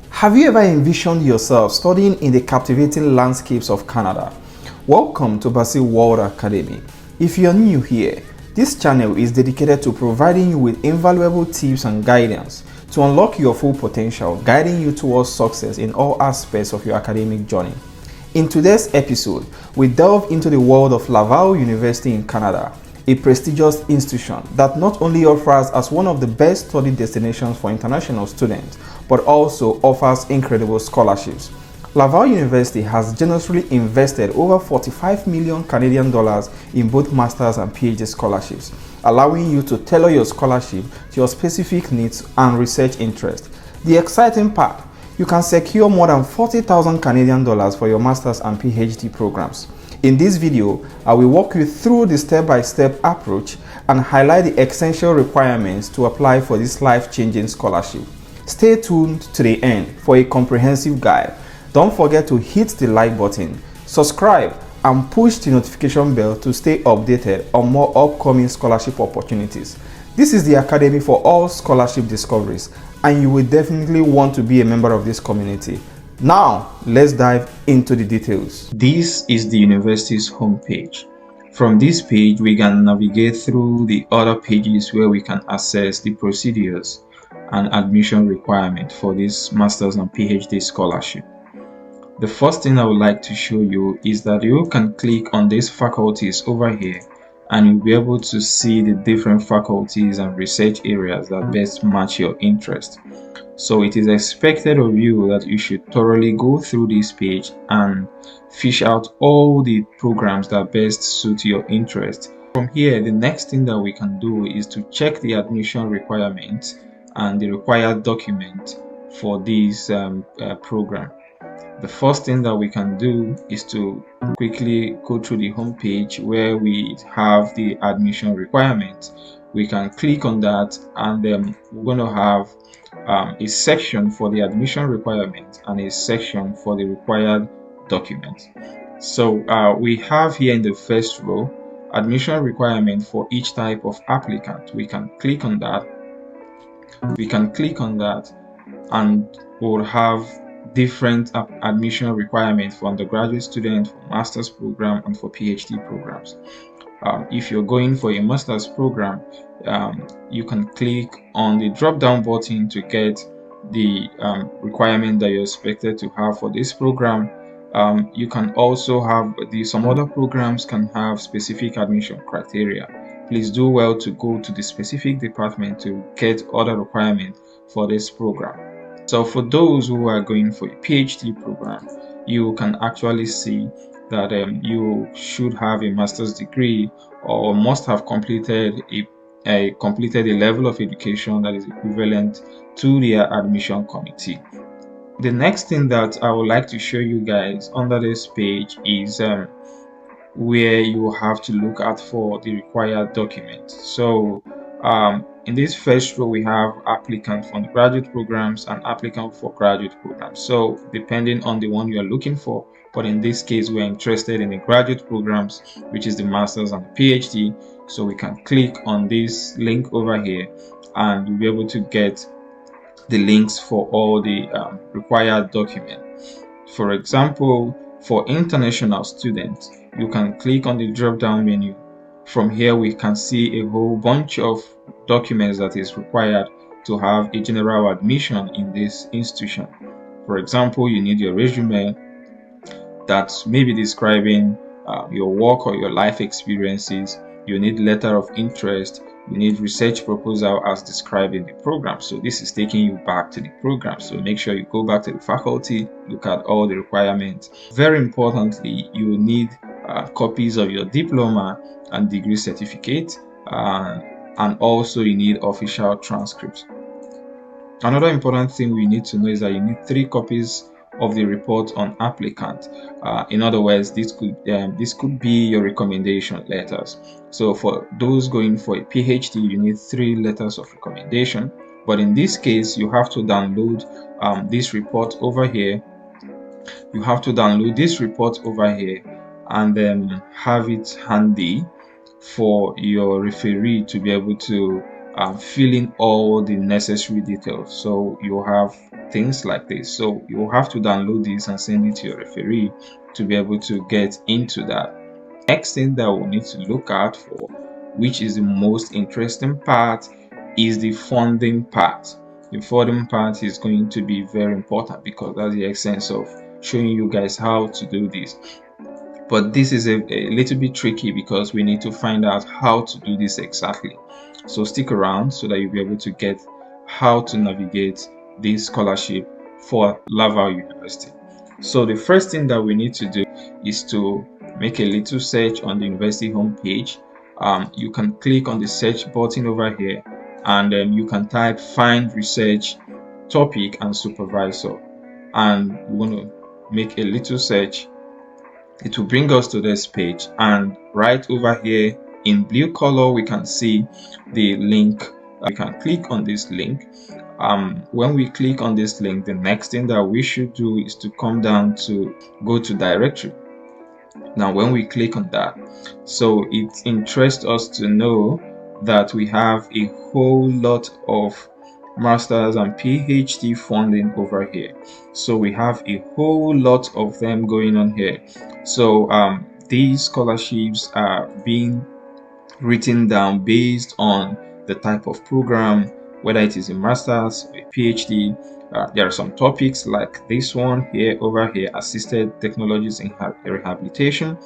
Have you ever envisioned yourself studying in the captivating landscapes of Canada? Welcome to Basil World Academy. If you're new here, this channel is dedicated to providing you with invaluable tips and guidance to unlock your full potential, guiding you towards success in all aspects of your academic journey. In today's episode, we delve into the world of Laval University in Canada, a prestigious institution that not only offers as one of the best study destinations for international students, but also offers incredible scholarships. Laval University has generously invested over 45 million Canadian dollars in both master's and PhD scholarships, allowing you to tailor your scholarship to your specific needs and research interest. The exciting part, you can secure more than 40,000 Canadian dollars for your master's and PhD programs. In this video, I will walk you through the step-by-step approach and highlight the essential requirements to apply for this life-changing scholarship. Stay tuned to the end for a comprehensive guide. Don't forget to hit the like button, subscribe, and push the notification bell to stay updated on more upcoming scholarship opportunities. This is the Academy for all scholarship discoveries, and you will definitely want to be a member of this community. Now, let's dive into the details. This is the university's homepage. From this page, we can navigate through the other pages where we can access the procedures and admission requirement for this master's and PhD scholarship. The first thing I would like to show you is that you can click on these faculties over here and you'll be able to see the different faculties and research areas that best match your interest. So it is expected of you that you should thoroughly go through this page and fish out all the programs that best suit your interest. From here, the next thing that we can do is to check the admission requirements and the required document for this program. The first thing that we can do is to quickly go through the home page where we have the admission requirements. We can click on that, and then we're going to have a section for the admission requirement and a section for the required documents. So we have here in the first row admission requirement for each type of applicant. We can click on that. And we'll have different admission requirements for undergraduate students, for master's program, and for PhD programs. If you're going for a master's program, you can click on the drop down button to get the requirement that you're expected to have for this program. You can also have some other programs can have specific admission criteria. Please do well to go to the specific department to get other requirements for this program. So for those who are going for a PhD program, you can actually see that you should have a master's degree or must have completed a level of education that is equivalent to their admission committee. The next thing that I would like to show you guys under this page is where you have to look out for the required documents. So in this first row, we have applicant for graduate programs and applicant for graduate programs. So depending on the one you are looking for, but in this case, we're interested in the graduate programs, which is the master's and the PhD. So we can click on this link over here and you'll be able to get the links for all the required documents. For example, for international students, you can click on the drop down menu. From here, we can see a whole bunch of documents that is required to have a general admission in this institution. For example, you need your resume that's maybe describing your work or your life experiences. You need letter of interest. You need research proposal as described in the program. So this is taking you back to the program. So make sure you go back to the faculty, look at all the requirements. Very importantly, you need copies of your diploma and degree certificate, and also you need official transcripts. Another important thing we need to know is that you need 3 copies of the report on applicant. In other words, this could be your recommendation letters. So for those going for a PhD, you need 3 letters of recommendation, but in this case you have to download this report over here. And then have it handy for your referee to be able to fill in all the necessary details. So you have things like this. So you have to download this and send it to your referee to be able to get into that. Next thing that we need to look out for, which is the most interesting part, is the funding part. The funding part is going to be very important because that's the essence of showing you guys how to do this. But this is a little bit tricky because we need to find out how to do this exactly. So stick around so that you'll be able to get how to navigate this scholarship for Laval University. So the first thing that we need to do is to make a little search on the university homepage. You can click on the search button over here, and then you can type find research topic and supervisor, and we're going to make a little search. It will bring us to this page, and right over here in blue color we can see the link. We can click on this link. When we click on this link, the next thing that we should do is to come down to go to directory. Now when we click on that, so it interests us to know that we have a whole lot of masters and PhD funding over here. So we have a whole lot of them going on here. So these scholarships are being written down based on the type of program, whether it is a master's or a PhD. There are some topics like this one here over here, assisted technologies in rehabilitation.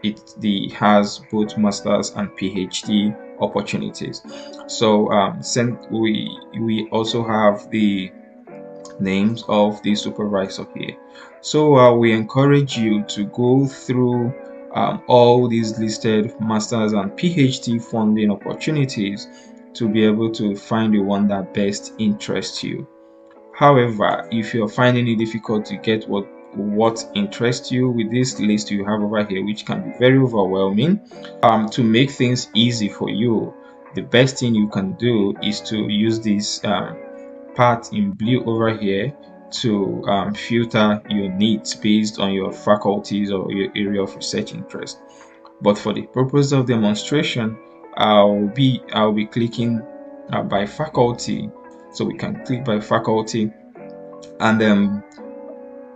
It has both master's and PhD opportunities. So we also have the names of the supervisor here. So we encourage you to go through all these listed masters and PhD funding opportunities to be able to find the one that best interests you. However, if you're finding it difficult to get what interests you with this list you have over here, which can be very overwhelming, to make things easy for you, the best thing you can do is to use this part in blue over here to filter your needs based on your faculties or your area of research interest. But for the purpose of demonstration, I'll be clicking by faculty. So we can click by faculty, and then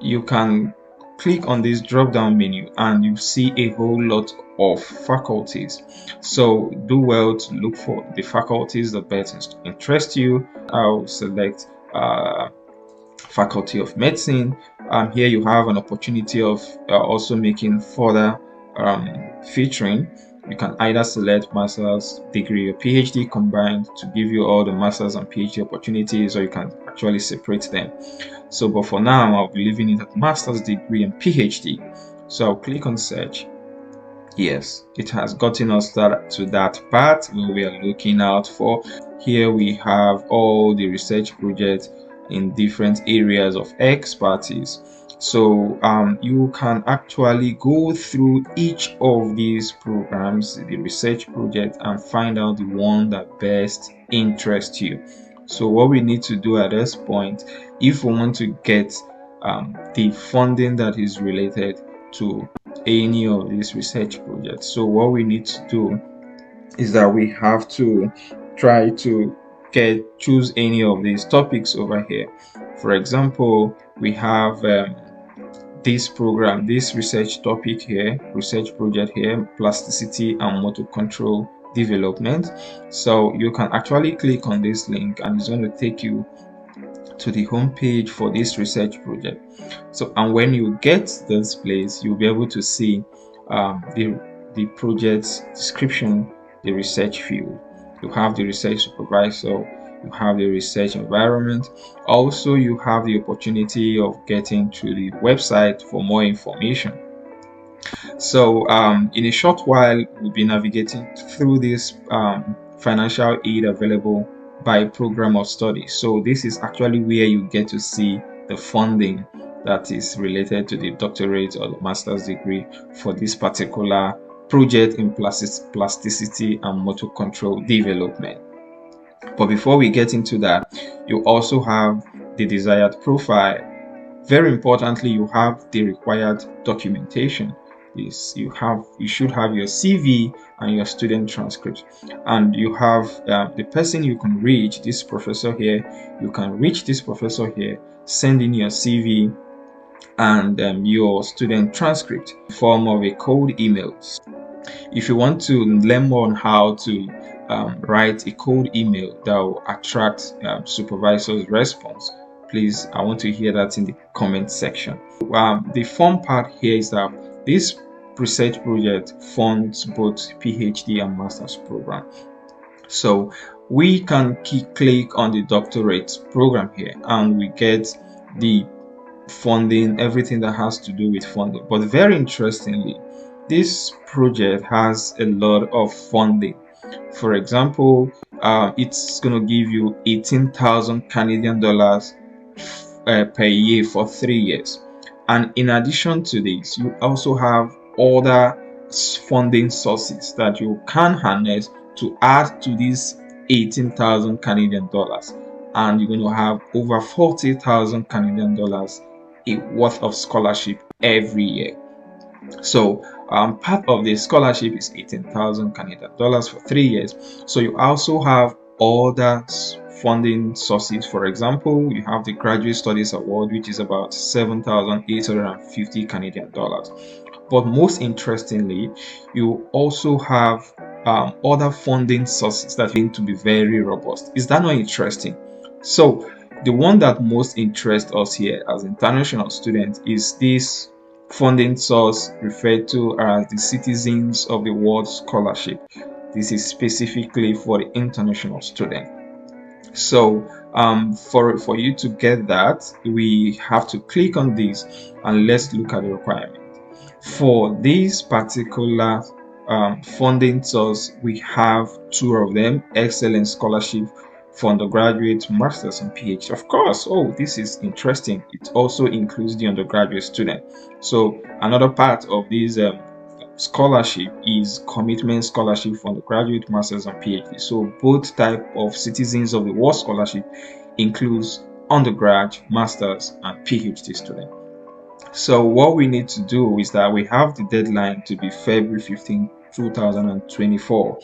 you can click on this drop down menu and you see a whole lot of faculties. So do well to look for the faculties that best interest you. I'll select Faculty of Medicine. Here you have an opportunity of also making further featuring. You can either select master's degree or PhD combined to give you all the master's and PhD opportunities, or you can actually separate them. So but for now I'll be leaving it at master's degree and PhD. So I'll click on search. Yes, it has gotten us to that part where we are looking out for. Here we have all the research projects in different areas of expertise. So you can actually go through each of these programs, the research project, and find out the one that best interests you. So what we need to do at this point, if we want to get the funding that is related to any of these research projects, so what we need to do is that we have to try to choose any of these topics over here. For example, we have this program, this research topic here, research project here, plasticity and motor control development. So you can actually click on this link and it's going to take you to the home page for this research project. So and when you get this place, you'll be able to see the project's description, the research field. You have the research supervisor, you have the research environment. Also, you have the opportunity of getting to the website for more information. So in a short while, we'll be navigating through this financial aid available by program of study. So this is actually where you get to see the funding that is related to the doctorate or the master's degree for this particular project in plasticity and motor control development. But before we get into that, you also have the desired profile. Very importantly, you have the required documentation. is you should have your CV and your student transcript, and you have the person you can reach, this professor here. You can reach this professor here, send in your CV and your student transcript in form of a cold email. If you want to learn more on how to write a cold email that will attract supervisors' response, please, I want to hear that in the comment section. The fun part here is that this research project funds both PhD and master's program. So we can click on the doctorate program here and we get the funding, everything that has to do with funding. But very interestingly, this project has a lot of funding. For example, it's going to give you 18,000 Canadian dollars per year for 3 years. And in addition to this, you also have other funding sources that you can harness to add to these 18,000 Canadian dollars. And you're going to have over 40,000 Canadian dollars worth of scholarship every year. So part of the scholarship is 18,000 Canadian dollars for 3 years. So you also have other funding sources. For example, you have the Graduate Studies Award, which is about 7,850 Canadian dollars. But most interestingly, you also have other funding sources that need to be very robust. Is that not interesting? So the one that most interests us here as international students is this funding source referred to as the Citizens of the World Scholarship. This is specifically for the international student. So for you to get that, we have to click on this and let's look at the requirement. For this particular funding source, we have two of them: excellent scholarship for undergraduate, masters, and PhD. Of course, this is interesting. It also includes the undergraduate student. So another part of this scholarship is commitment scholarship for undergraduate, masters, and PhD. So both type of Citizens of the World Scholarship includes undergrad, masters, and PhD student. So what we need to do is that we have the deadline to be February 15, 2024.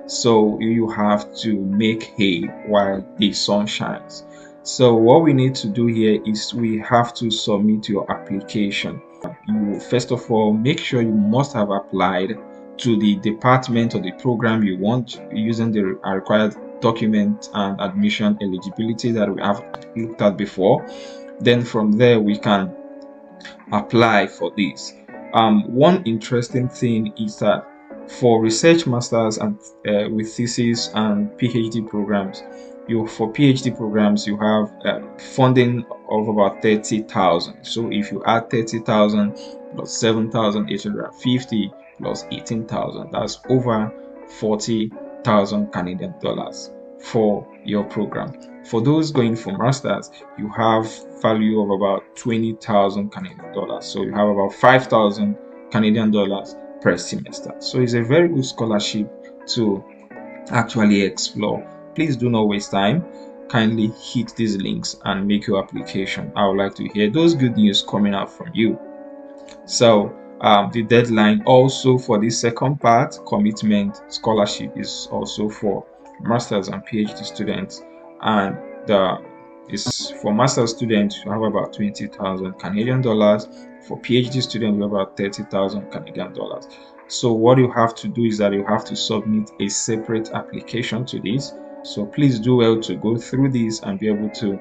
So you have to make hay while the sun shines. So what we need to do here is we have to submit your application. You first of all make sure you must have applied to the department or the program you want using the required document and admission eligibility that we have looked at before. Then from there we can apply for this. One interesting thing is that for research masters and with thesis and PhD programs, for PhD programs you have funding of about 30,000. So if you add 30,000 plus 7,850 plus 18,000, that's over 40,000 Canadian dollars for your program. For those going for masters, you have value of about 20,000 Canadian dollars. So you have about 5,000 Canadian dollars per semester. So it's a very good scholarship to actually explore. Please do not waste time. Kindly hit these links and make your application. I would like to hear those good news coming out from you. So the deadline also for this second part, commitment scholarship, is also for masters and PhD students, and is for master's students you have about 20,000 Canadian dollars. For PhD students you have about 30,000 Canadian dollars. So what you have to do is that you have to submit a separate application to this. So please do well to go through this and be able to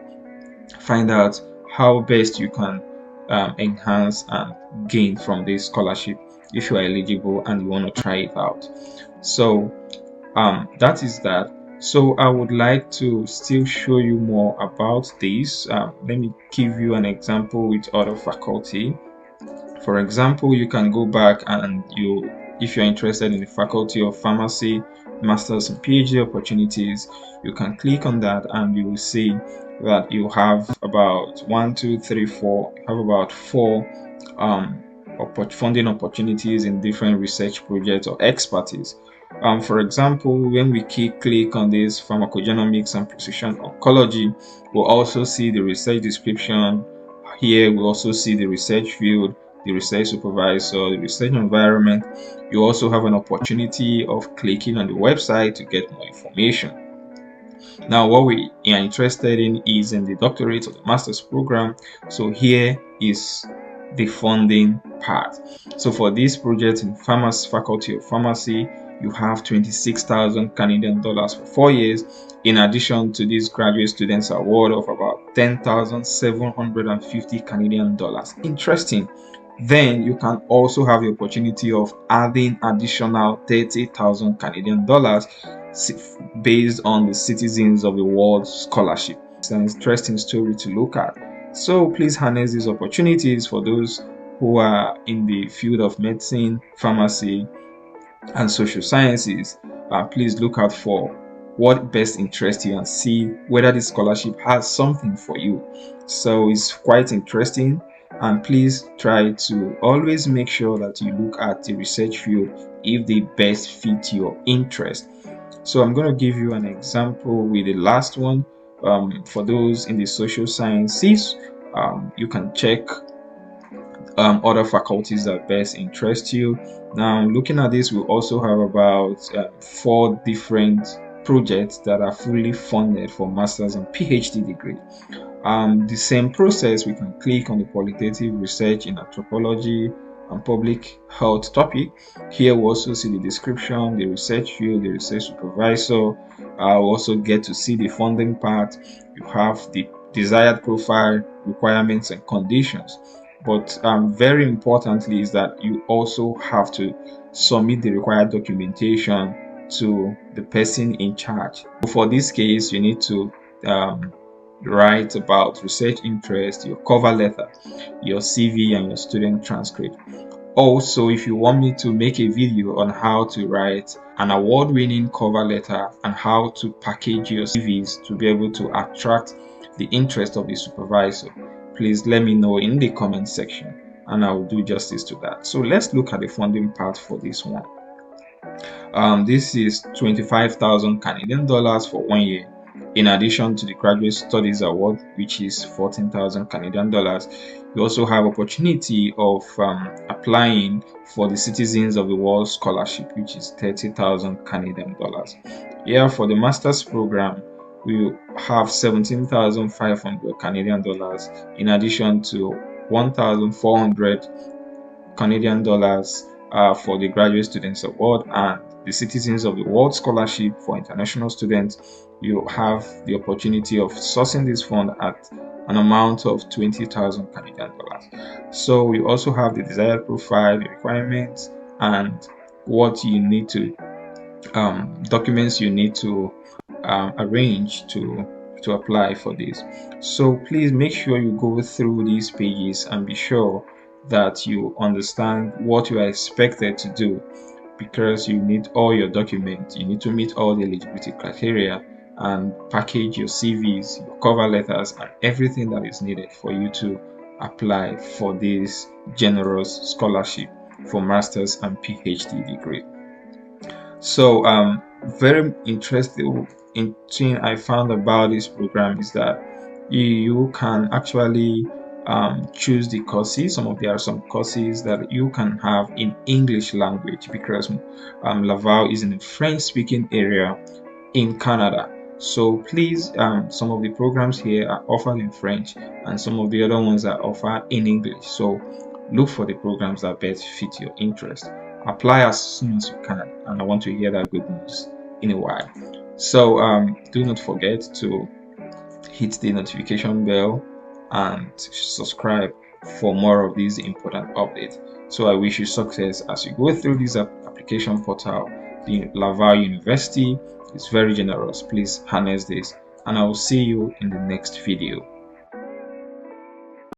find out how best you can enhance and gain from this scholarship if you are eligible and you want to try it out. So that is that. So I would like to still show you more about this. Let me give you an example with other faculty. For example, you can go back and if you're interested in the Faculty of Pharmacy, Masters and PhD opportunities, you can click on that and you will see that you have about 1, 2, 3, 4. You have about 4 funding opportunities in different research projects or expertise. For example, when we click on this pharmacogenomics and precision oncology, we'll also see the research description. Here we also see the research field, the research supervisor, the research environment. You also have an opportunity of clicking on the website to get more information. Now, what we are interested in is in the doctorate or the master's program. So here is the funding part. So for this project in Pharmacy, Faculty of Pharmacy, you have 26,000 Canadian dollars for 4 years, in addition to this graduate students award of about 10,750 Canadian dollars. Interesting. Then you can also have the opportunity of adding additional 30,000 Canadian dollars based on the Citizens of the World Scholarship. It's an interesting story to look at. So please harness these opportunities for those who are in the field of medicine, pharmacy, and social sciences. Please look out for what best interests you and see whether this scholarship has something for you. So it's quite interesting, and please try to always make sure that you look at the research field if they best fit your interest. So I'm going to give you an example with the last one. For those in the social sciences, you can check other faculties that best interest you. Now, looking at this, we also have about 4 different projects that are fully funded for master's and PhD degree. The same process, we can click on the qualitative research in anthropology and public health topic. Here we also see the description, the research field, the research supervisor. I'll also get to see the funding part. You have the desired profile, requirements, and conditions. But very importantly is that you also have to submit the required documentation to the person in charge. For this case, you need to write about research interest, your cover letter, your CV, and your student transcript. Also, if you want me to make a video on how to write an award-winning cover letter and how to package your CVs to be able to attract the interest of the supervisor, please let me know in the comment section and I will do justice to that. So let's look at the funding part for this one. This is 25,000 Canadian dollars for 1 year, in addition to the Graduate Studies Award, which is 14,000 Canadian dollars. You also have opportunity of applying for the Citizens of the World Scholarship, which is 30,000 Canadian dollars. Here for the master's program, we have 17,500 Canadian dollars, in addition to 1,400 Canadian dollars for the Graduate Students Award and the Citizens of the World Scholarship for international students. You have the opportunity of sourcing this fund at an amount of 20,000 Canadian dollars. So we also have the desired profile, the requirements, and what you need to documents you need to arrange to apply for this. So please make sure you go through these pages and be sure that you understand what you are expected to do, because you need all your documents, you need to meet all the eligibility criteria and package your CVs, your cover letters, and everything that is needed for you to apply for this generous scholarship for master's and PhD degree. So very interesting thing I found about this program is that you can actually choose the courses. There are some courses that you can have in English language, because Laval is in a French speaking area in Canada. So please, some of the programs here are offered in French and some of the other ones are offered in English. So look for the programs that best fit your interest. Apply as soon as you can, and I want to hear that good news in a while. So do not forget to hit the notification bell and subscribe for more of these important updates. So I wish you success as you go through this application portal. The Laval University is very generous. Please harness this, and I will see you in the next video.